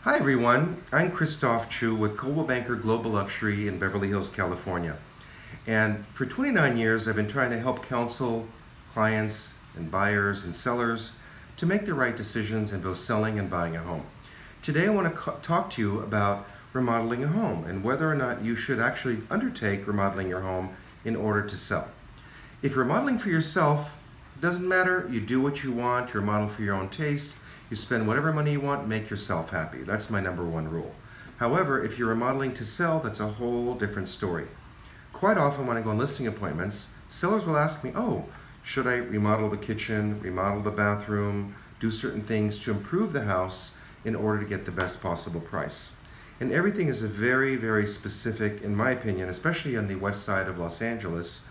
Hi everyone, I'm Christophe Choo with Coldwell Banker Global Luxury in Beverly Hills, California. And for 29 years I've been trying to help counsel clients and buyers and sellers to make the right decisions in both selling and buying a home. Today I want to talk to you about remodeling a home and whether or not you should actually undertake remodeling your home in order to sell. If you're remodeling for yourself, it doesn't matter, you do what you want, you remodel for your own taste. You spend whatever money you want, make yourself happy. That's my #1 rule. However, if you're remodeling to sell, that's a whole different story. Quite often when I go on listing appointments, sellers will ask me, oh, should I remodel the kitchen, remodel the bathroom, do certain things to improve the house in order to get the best possible price? And everything is a very, very specific, in my opinion, especially on the west side of Los Angeles,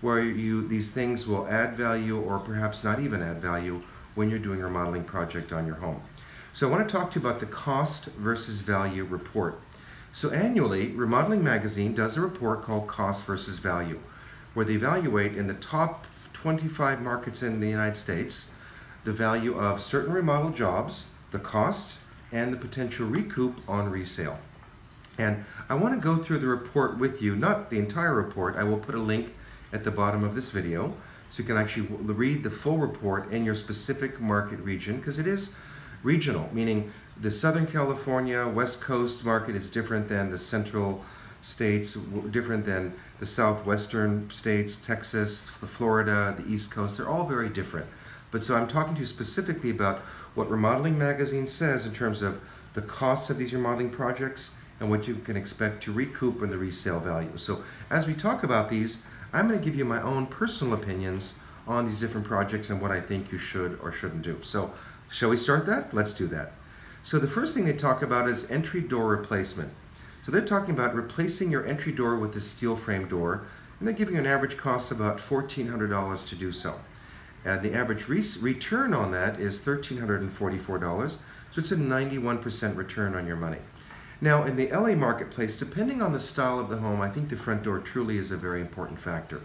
where these things will add value or perhaps not even add value when you're doing a remodeling project on your home. So I want to talk to you about the cost versus value report. So annually, Remodeling Magazine does a report called Cost versus Value, where they evaluate in the top 25 markets in the United States the value of certain remodel jobs, the cost, and the potential recoup on resale. And I want to go through the report with you, not the entire report. I will put a link at the bottom of this video, so you can actually read the full report in your specific market region, because it is regional, meaning the Southern California, West Coast market is different than the central states, different than the southwestern states, Texas, Florida, the East Coast. They're all very different. But so I'm talking to you specifically about what Remodeling Magazine says in terms of the cost of these remodeling projects and what you can expect to recoup in the resale value. So as we talk about these, I'm going to give you my own personal opinions on these different projects and what I think you should or shouldn't do. So, shall we start that? Let's do that. So the first thing they talk about is entry door replacement. So they're talking about replacing your entry door with a steel frame door, and they're giving you an average cost of about $1,400 to do so. And the average return on that is $1,344, so it's a 91% return on your money. Now, in the LA marketplace, depending on the style of the home, I think the front door truly is a very important factor.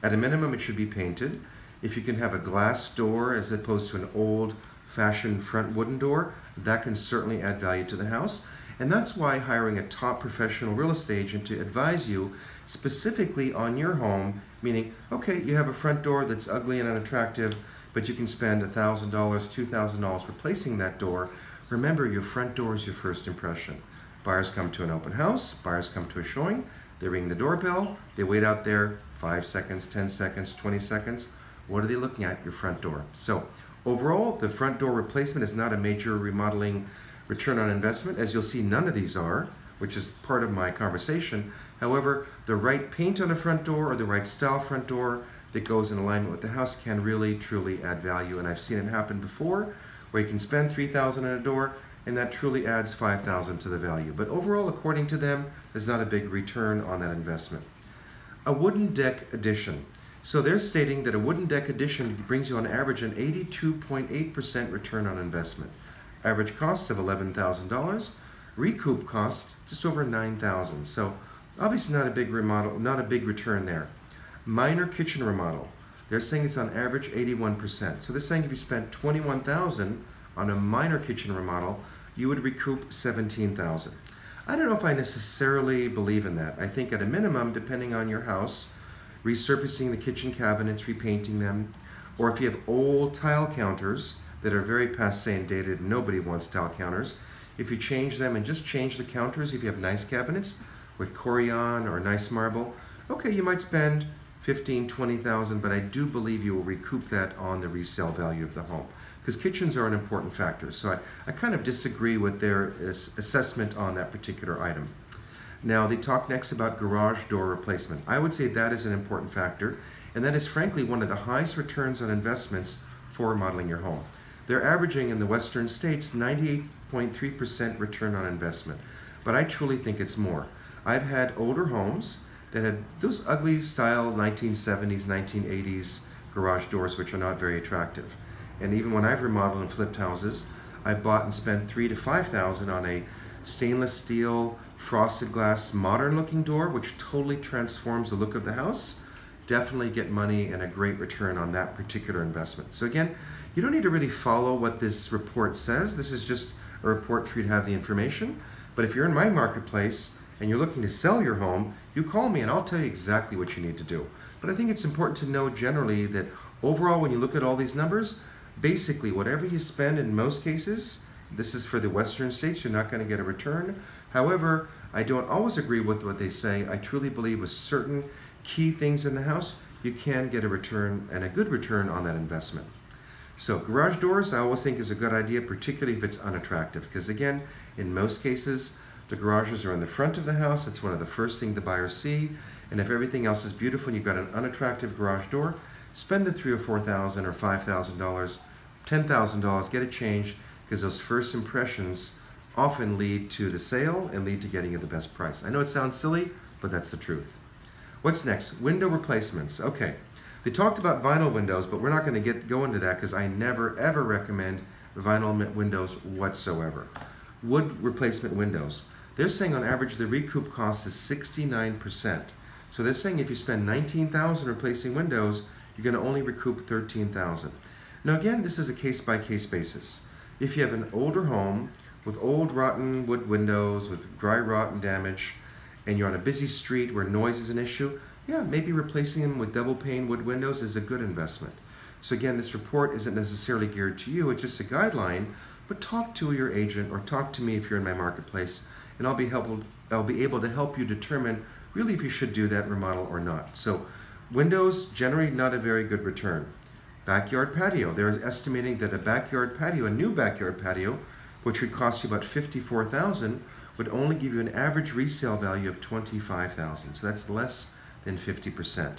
At a minimum, it should be painted. If you can have a glass door as opposed to an old-fashioned front wooden door, that can certainly add value to the house. And that's why hiring a top professional real estate agent to advise you specifically on your home, meaning, okay, you have a front door that's ugly and unattractive, but you can spend $1,000, $2,000 replacing that door. Remember, your front door is your first impression. Buyers come to an open house, buyers come to a showing, they ring the doorbell, they wait out there 5 seconds, 10 seconds, 20 seconds. What are they looking at? Your front door. So overall, the front door replacement is not a major remodeling return on investment. As you'll see, none of these are, which is part of my conversation. However, the right paint on a front door or the right style front door that goes in alignment with the house can really, truly add value. And I've seen it happen before, where you can spend $3,000 on a door, and that truly adds $5,000 to the value. But overall, according to them, there's not a big return on that investment. A wooden deck addition. So they're stating that a wooden deck addition brings you on average an 82.8% return on investment. Average cost of $11,000. Recoup cost just over $9,000. So obviously not a big remodel, not a big return there. Minor kitchen remodel. They're saying it's on average 81%. So they're saying if you spent $21,000 on a minor kitchen remodel, you would recoup $17,000. I don't know if I necessarily believe in that. I think at a minimum, depending on your house, resurfacing the kitchen cabinets, repainting them, or if you have old tile counters that are very passé and dated, nobody wants tile counters. If you change them and just change the counters, if you have nice cabinets with corian or nice marble, okay, you might spend $15,000, $20,000, but I do believe you will recoup that on the resale value of the home, because kitchens are an important factor. So I kind of disagree with their assessment on that particular item. Now, they talk next about garage door replacement. I would say that is an important factor, and that is frankly one of the highest returns on investments for remodeling your home. They're averaging in the western states 98.3% return on investment, but I truly think it's more. I've had older homes that had those ugly style 1970s, 1980s garage doors, which are not very attractive. And even when I've remodeled and flipped houses, I bought and spent $3,000 to $5,000 on a stainless steel, frosted glass, modern looking door, which totally transforms the look of the house. Definitely get money and a great return on that particular investment. So again, you don't need to really follow what this report says. This is just a report for you to have the information. But if you're in my marketplace and you're looking to sell your home, you call me and I'll tell you exactly what you need to do. But I think it's important to know generally that overall, when you look at all these numbers, basically whatever you spend in most cases, this is for the Western states, you're not going to get a return. However, I don't always agree with what they say. I truly believe with certain key things in the house, you can get a return and a good return on that investment. So garage doors, I always think is a good idea, particularly if it's unattractive. Because again, in most cases, the garages are in the front of the house. It's one of the first things the buyers see. And if everything else is beautiful and you've got an unattractive garage door, spend the $3,000 or $4,000 or $5,000, $10,000, get it changed, because those first impressions often lead to the sale and lead to getting you the best price. I know it sounds silly, but that's the truth. What's next? Window replacements. Okay, they talked about vinyl windows, but we're not going to go into that because I never ever recommend vinyl windows whatsoever. Wood replacement windows. They're saying on average the recoup cost is 69%. So they're saying if you spend $19,000 replacing windows, you're going to only recoup $13,000. Now again, this is a case-by-case basis. If you have an older home with old rotten wood windows, with dry rot and damage, and you're on a busy street where noise is an issue, yeah, maybe replacing them with double pane wood windows is a good investment. So again, this report isn't necessarily geared to you, it's just a guideline, but talk to your agent or talk to me if you're in my marketplace, and I'll be able to help you determine really if you should do that remodel or not. So windows, generally not a very good return. Backyard patio, they're estimating that a backyard patio, a new backyard patio, which would cost you about $54,000, would only give you an average resale value of $25,000. So that's less than 50%.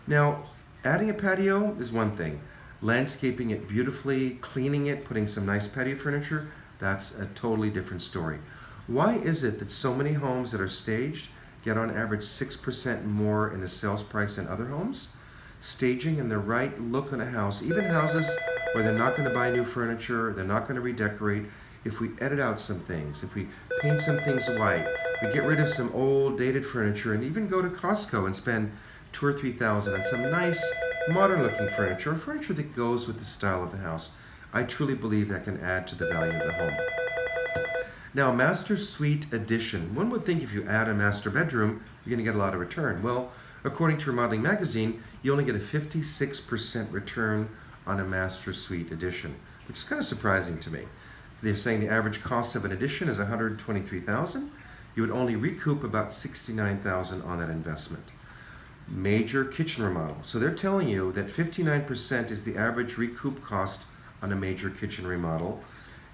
Now, adding a patio is one thing. Landscaping it beautifully, cleaning it, putting some nice patio furniture, that's a totally different story. Why is it that so many homes that are staged get on average 6% more in the sales price than other homes? Staging and the right look on a house, even houses where they're not going to buy new furniture, they're not going to redecorate, if we edit out some things, if we paint some things white, we get rid of some old dated furniture and even go to Costco and spend $2,000 or $3,000 on some nice modern looking furniture or furniture that goes with the style of the house, I truly believe that can add to the value of the home. Now, master suite addition. One would think if you add a master bedroom, you're going to get a lot of return. Well, according to Remodeling Magazine, you only get a 56% return on a master suite addition, which is kind of surprising to me. They're saying the average cost of an addition is $123,000. You would only recoup about $69,000 on that investment. Major kitchen remodel. So they're telling you that 59% is the average recoup cost on a major kitchen remodel,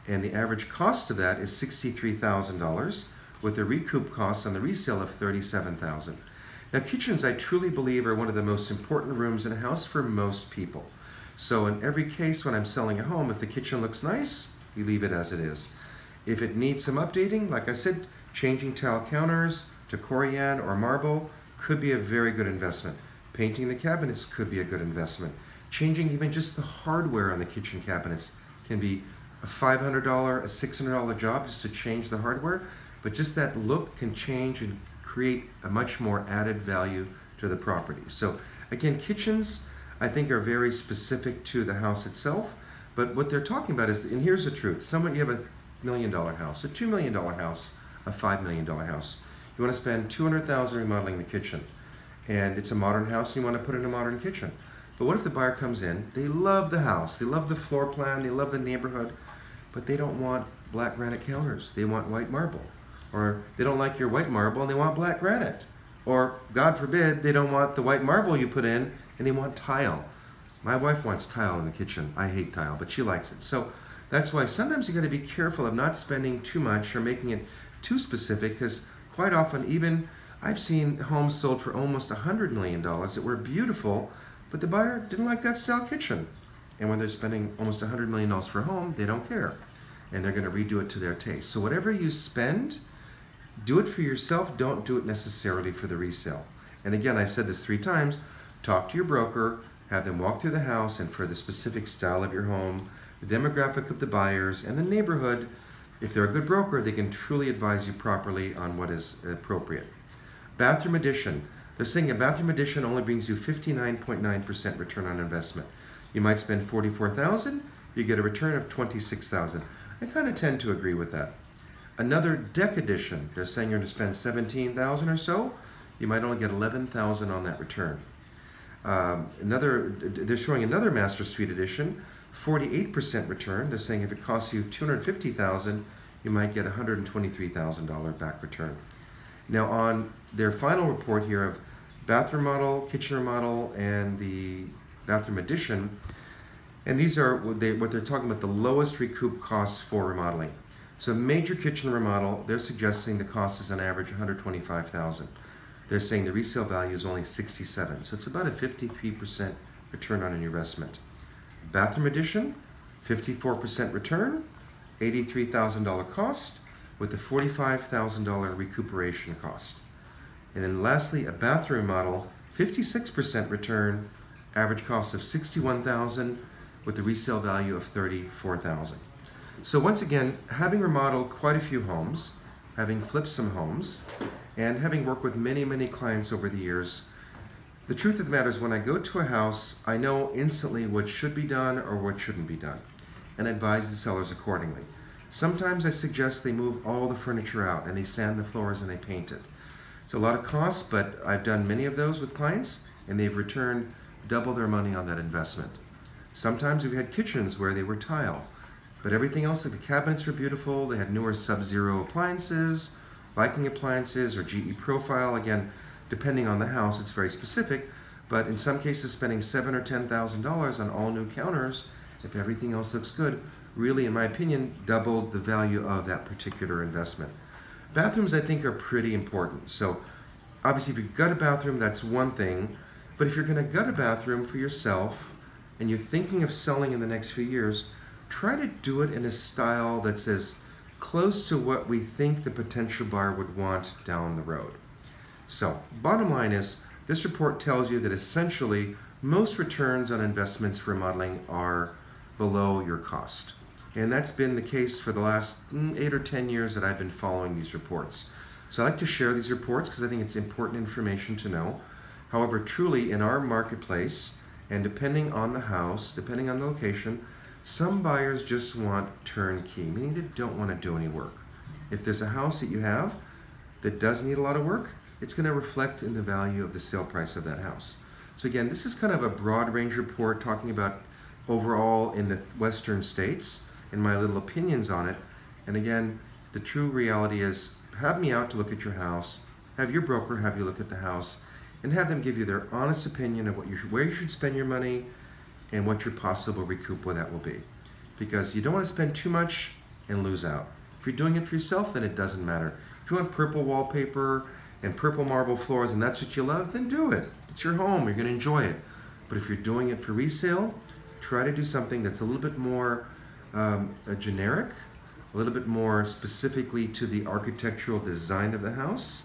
and the average cost of that is $63,000 with a recoup cost on the resale of $37,000. Now, kitchens, I truly believe, are one of the most important rooms in a house for most people. So in every case when I'm selling a home, if the kitchen looks nice, we leave it as it is. If it needs some updating, like I said, changing tile counters to corian or marble could be a very good investment. Painting the cabinets could be a good investment. Changing even just the hardware on the kitchen cabinets can be a $500, a $600 job just to change the hardware, but just that look can change and create a much more added value to the property. So again, kitchens I think are very specific to the house itself, but what they're talking about is, and here's the truth, you have a $1 million house, a $2 million house, a $5 million house. You want to spend $200,000 remodeling the kitchen, and it's a modern house and you want to put in a modern kitchen. But what if the buyer comes in, they love the house, they love the floor plan, they love the neighborhood, but they don't want black granite counters, they want white marble. Or they don't like your white marble and they want black granite. Or, God forbid, they don't want the white marble you put in and they want tile. My wife wants tile in the kitchen. I hate tile, but she likes it. So that's why sometimes you got to be careful of not spending too much or making it too specific, because quite often, even I've seen homes sold for almost $100 million that were beautiful, but the buyer didn't like that style kitchen. And when they're spending almost $100 million for a home, they don't care. And they're going to redo it to their taste. So whatever you spend, do it for yourself, don't do it necessarily for the resale. And again, I've said this 3 times, talk to your broker, have them walk through the house, and for the specific style of your home, the demographic of the buyers, and the neighborhood, if they're a good broker, they can truly advise you properly on what is appropriate. Bathroom addition. They're saying a bathroom addition only brings you 59.9% return on investment. You might spend $44,000, you get a return of $26,000. I kind of tend to agree with that. Another deck edition, they're saying you're going to spend $17,000 or so. You might only get $11,000 on that return. They're showing another Master Suite edition, 48% return. They're saying if it costs you $250,000, you might get $123,000 back return. Now on their final report here of bathroom model, kitchen remodel, and the bathroom addition, and these are what they're talking about, the lowest recoup costs for remodeling. So major kitchen remodel, they're suggesting the cost is on average $125,000. They're saying the resale value is only $67,000, so it's about a 53% return on an investment. Bathroom addition, 54% return, $83,000 cost, with a $45,000 recuperation cost. And then lastly, a bathroom model, 56% return, average cost of $61,000, with a resale value of $34,000. So once again, having remodeled quite a few homes, having flipped some homes, and having worked with many, many clients over the years, the truth of the matter is when I go to a house, I know instantly what should be done or what shouldn't be done, and advise the sellers accordingly. Sometimes I suggest they move all the furniture out and they sand the floors and they paint it. It's a lot of cost, but I've done many of those with clients and they've returned double their money on that investment. Sometimes we've had kitchens where they were tile, but everything else, like the cabinets were beautiful, they had newer Sub-Zero appliances, Viking appliances, or GE profile. Again, depending on the house, it's very specific, but in some cases spending $7,000 or $10,000 on all new counters, if everything else looks good, really, in my opinion, doubled the value of that particular investment. Bathrooms, I think, are pretty important. So obviously if you've got a bathroom, that's one thing, but if you're gonna gut a bathroom for yourself and you're thinking of selling in the next few years, try to do it in a style that's as close to what we think the potential buyer would want down the road. So bottom line is, this report tells you that essentially most returns on investments for remodeling are below your cost. And that's been the case for the last 8 or 10 years that I've been following these reports. So I like to share these reports because I think it's important information to know. However, truly in our marketplace, and depending on the house, depending on the location, some buyers just want turnkey, meaning they don't want to do any work. If there's a house that you have that does need a lot of work, it's going to reflect in the value of the sale price of that house. So again, this is kind of a broad range report talking about overall in the western states and my little opinions on it. And again, the true reality is, have me out to look at your house, have your broker have you look at the house, and have them give you their honest opinion of where you should spend your money and what your possible recoup with that will be. Because you don't want to spend too much and lose out. If you're doing it for yourself, then it doesn't matter. If you want purple wallpaper and purple marble floors and that's what you love, then do it. It's your home, you're going to enjoy it. But if you're doing it for resale, try to do something that's a little bit more generic, a little bit more specifically to the architectural design of the house.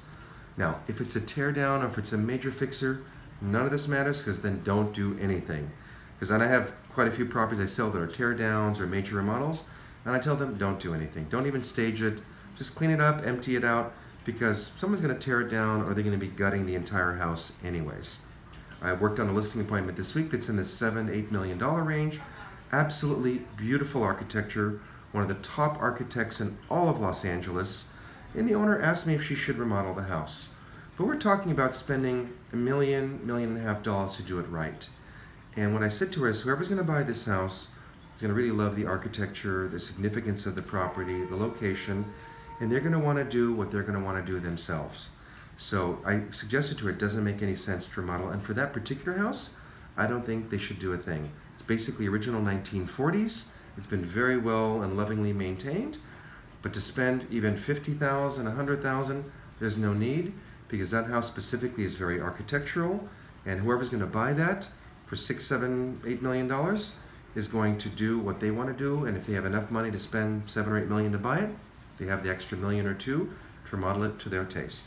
Now, if it's a tear down or if it's a major fixer, none of this matters, because then don't do anything. Because I have quite a few properties I sell that are tear downs or major remodels, and I tell them don't do anything. Don't even stage it. Just clean it up, empty it out, because someone's going to tear it down or they're going to be gutting the entire house anyways. I worked on a listing appointment this week that's in the $7–8 million range. Absolutely beautiful architecture, one of the top architects in all of Los Angeles, and the owner asked me if she should remodel the house. But we're talking about spending $1–1.5 million to do it right. And what I said to her is, whoever's going to buy this house is going to really love the architecture, the significance of the property, the location, and they're going to want to do what they're going to want to do themselves. So I suggested to her it doesn't make any sense to remodel, and for that particular house, I don't think they should do a thing. It's basically original 1940s. It's been very well and lovingly maintained, but to spend even $50,000, $100,000, there's no need, because that house specifically is very architectural, and whoever's going to buy that for $6, $7, $8 million is going to do what they want to do, and if they have enough money to spend $7 or $8 million to buy it, they have the extra $1 or $2 million to remodel it to their taste.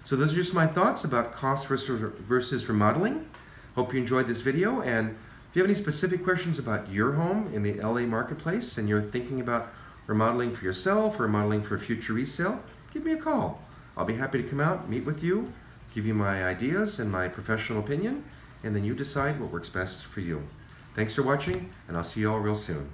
So those are just my thoughts about cost versus remodeling. Hope you enjoyed this video, and if you have any specific questions about your home in the LA marketplace and you're thinking about remodeling for yourself or remodeling for future resale, give me a call. I'll be happy to come out, meet with you, give you my ideas and my professional opinion, and then you decide what works best for you. Thanks for watching, and I'll see you all real soon.